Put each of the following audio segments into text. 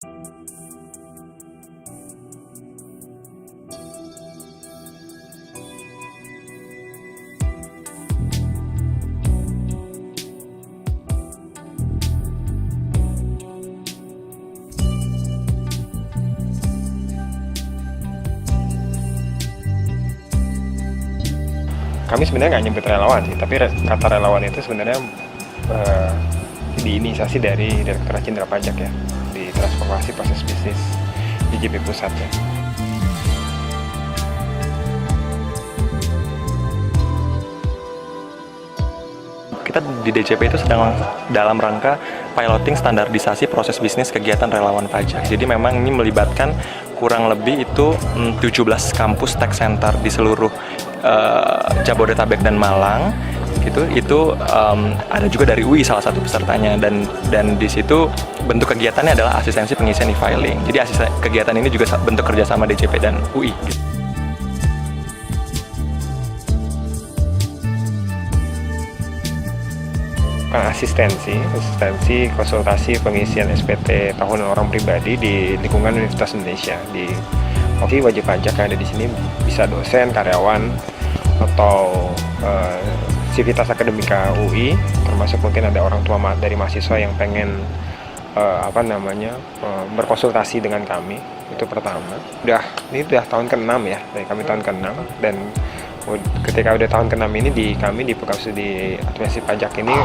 Kami sebenarnya nggak nyebut relawan sih, tapi kata relawan itu sebenarnya diinisiasi dari Direktorat Jenderal Pajak ya, di transformasi proses bisnis DJP Pusat ya. Kita di DJP itu sedang dalam rangka piloting standarisasi proses bisnis kegiatan relawan pajak. Jadi memang ini melibatkan kurang lebih itu 17 kampus tech center di seluruh Jabodetabek dan Malang. Itu ada juga dari UI salah satu pesertanya, dan di situ bentuk kegiatannya adalah asistensi pengisian e-filing. Jadi kegiatan ini juga bentuk kerjasama DJP dan UI. Asistensi konsultasi pengisian SPT tahunan orang pribadi di lingkungan Universitas Indonesia. Di wajib pajak yang ada di sini bisa dosen, karyawan, atau sivitas akademika UI, termasuk mungkin ada orang tua dari mahasiswa yang pengen berkonsultasi dengan kami. Itu pertama. Ini udah tahun ke-6 ya, dari kami tahun ke-6, dan ketika udah tahun ke-6 ini kami di Program Studi Administrasi Pajak ini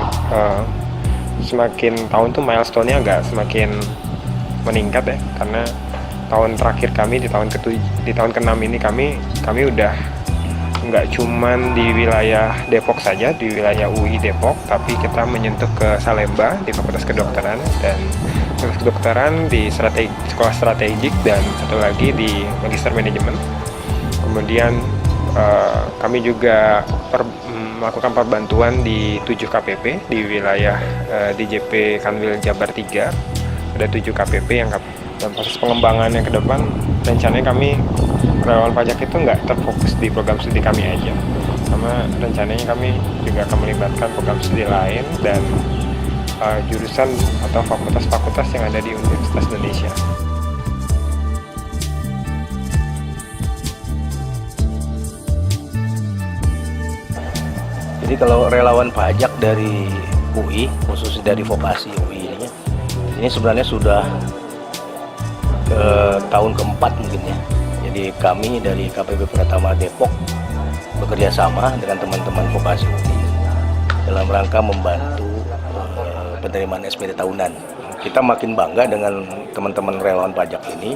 semakin tahun tuh milestone-nya agak semakin meningkat ya, karena tahun terakhir kami di tahun ke-6 ini kami udah nggak cuman di wilayah Depok saja, di wilayah UI Depok, tapi kita menyentuh ke Salemba di Fakultas Kedokteran, dan Fakultas Kedokteran di Sekolah Strategik, dan satu lagi di Magister Manajemen. Kemudian kami juga melakukan perbantuan di 7 KPP di wilayah DJP Kanwil Jabar 3. Ada 7 KPP yang dalam proses pengembangannya ke depan, rencananya kami relawan pajak itu nggak terfokus di program studi kami aja, karena rencananya kami juga akan melibatkan program studi lain dan jurusan atau fakultas-fakultas yang ada di Universitas Indonesia. Jadi kalau relawan pajak dari UI, khususnya dari vokasi UI ini sebenarnya sudah ke tahun keempat mungkin ya. Jadi kami dari KPP Pratama Depok bekerja sama dengan teman-teman vokasi UI dalam rangka membantu penerimaan SPT tahunan. Kita makin bangga dengan teman-teman relawan pajak ini,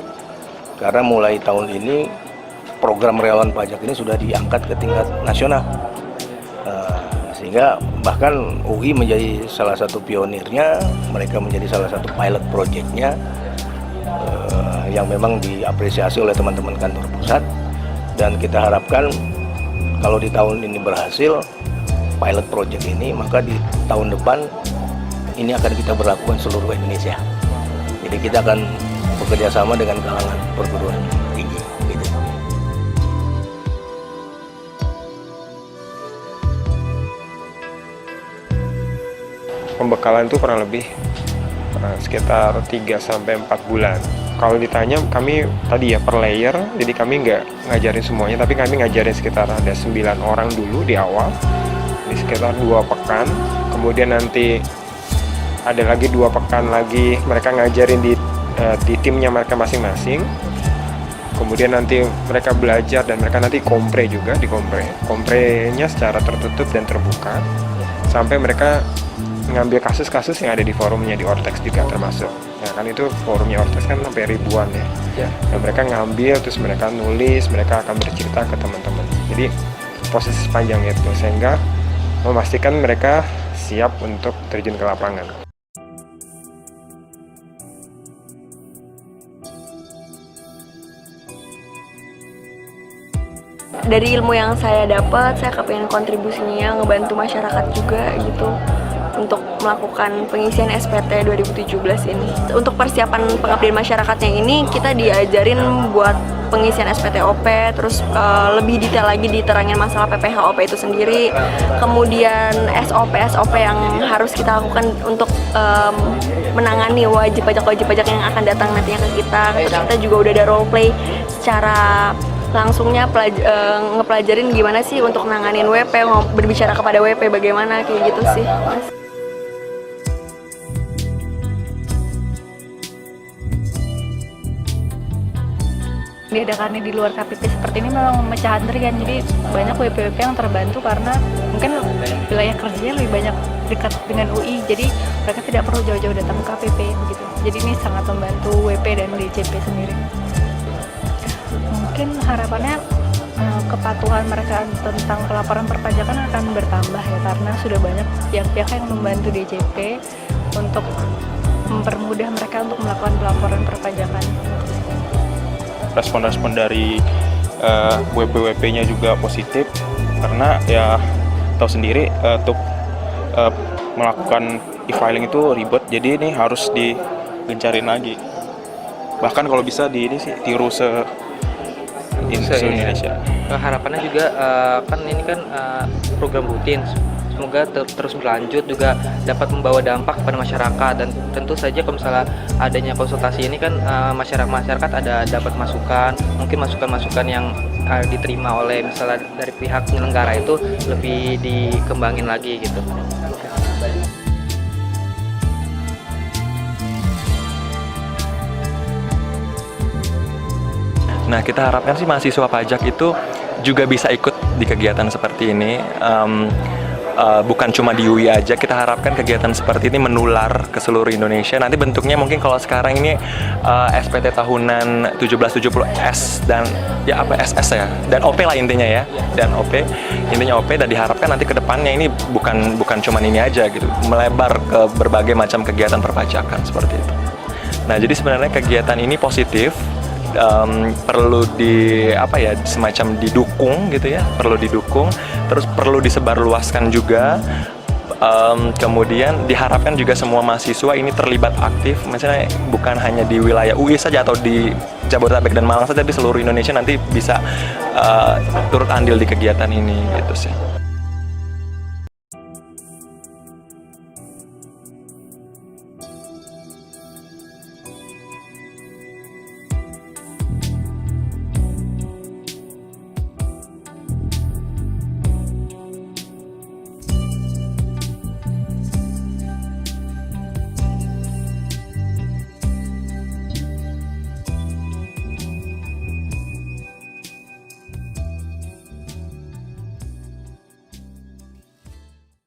karena mulai tahun ini program relawan pajak ini sudah diangkat ke tingkat nasional. Sehingga bahkan UI menjadi salah satu pionirnya, mereka menjadi salah satu pilot projectnya yang memang diapresiasi oleh teman-teman kantor pusat, dan kita harapkan kalau di tahun ini berhasil pilot project ini, maka di tahun depan ini akan kita berlakukan seluruh Indonesia. Jadi kita akan bekerja sama dengan kalangan perguruan tinggi. Gitu. Pembekalan itu kurang lebih sekitar 3-4 bulan. Kalau ditanya kami tadi ya per layer, jadi kami nggak ngajarin semuanya, tapi kami ngajarin sekitar ada 9 orang dulu di awal, di sekitar 2 pekan. Kemudian nanti ada lagi 2 pekan lagi mereka ngajarin di timnya mereka masing-masing. Kemudian nanti mereka belajar dan mereka nanti kompre juga, di komprenya secara tertutup dan terbuka, sampai mereka mengambil kasus-kasus yang ada di forumnya, di Ortex juga termasuk. Ya kan, itu forumnya Ortex kan sampai ribuan ya. Dan mereka ngambil, terus mereka nulis, mereka akan bercerita ke teman-teman. Jadi proses panjang itu, sehingga memastikan mereka siap untuk terjun ke lapangan. Dari ilmu yang saya dapat, saya kepengen kontribusinya ngebantu masyarakat juga gitu, untuk melakukan pengisian SPT 2017 ini. Untuk persiapan pengabdian masyarakatnya ini, kita diajarin buat pengisian SPTOP, terus lebih detail lagi diterangin masalah PPHOP itu sendiri, kemudian SOP yang harus kita lakukan untuk menangani wajib pajak yang akan datang nantinya ke kita. Terus kita juga udah ada role play secara langsungnya ngepelajarin gimana sih untuk nanganin WP, berbicara kepada WP bagaimana, kayak gitu sih, Mas. Diadakannya di luar KPP seperti ini memang memecah antrian, jadi banyak WP-WP yang terbantu karena mungkin wilayah kerjanya lebih banyak dekat dengan UI, jadi mereka tidak perlu jauh-jauh datang ke KPP begitu. Jadi ini sangat membantu WP dan DJP sendiri. Mungkin harapannya kepatuhan mereka tentang pelaporan perpajakan akan bertambah ya, karena sudah banyak pihak-pihak yang membantu DJP untuk mempermudah mereka untuk melakukan pelaporan perpajakan. Respon-respon dari WP-WP-nya juga positif, karena ya tahu sendiri untuk melakukan e-filing itu ribet, jadi ini harus digencarin lagi. Bahkan kalau bisa tiru se-Indonesia. Harapannya juga kan ini kan program rutin, semoga terus berlanjut, juga dapat membawa dampak kepada masyarakat, dan tentu saja kalau misalnya adanya konsultasi ini kan masyarakat ada dapat mungkin masukan yang diterima oleh misalnya dari pihak penyelenggara itu lebih dikembangin lagi gitu. Nah, kita harapkan sih mahasiswa pajak itu juga bisa ikut di kegiatan seperti ini. Bukan cuma di UI aja, kita harapkan kegiatan seperti ini menular ke seluruh Indonesia. Nanti bentuknya mungkin kalau sekarang ini SPT tahunan 1770S dan ya apa SS ya, dan OP lah intinya ya, dan intinya OP, dan diharapkan nanti ke depannya ini bukan cuma ini aja gitu, melebar ke berbagai macam kegiatan perpajakan seperti itu. Nah, jadi sebenarnya kegiatan ini positif. Perlu semacam didukung gitu ya, perlu didukung, terus perlu disebarluaskan juga. Kemudian diharapkan juga semua mahasiswa ini terlibat aktif, misalnya bukan hanya di wilayah UI saja atau di Jabodetabek dan Malang saja, tapi seluruh Indonesia nanti bisa turut andil di kegiatan ini gitu sih.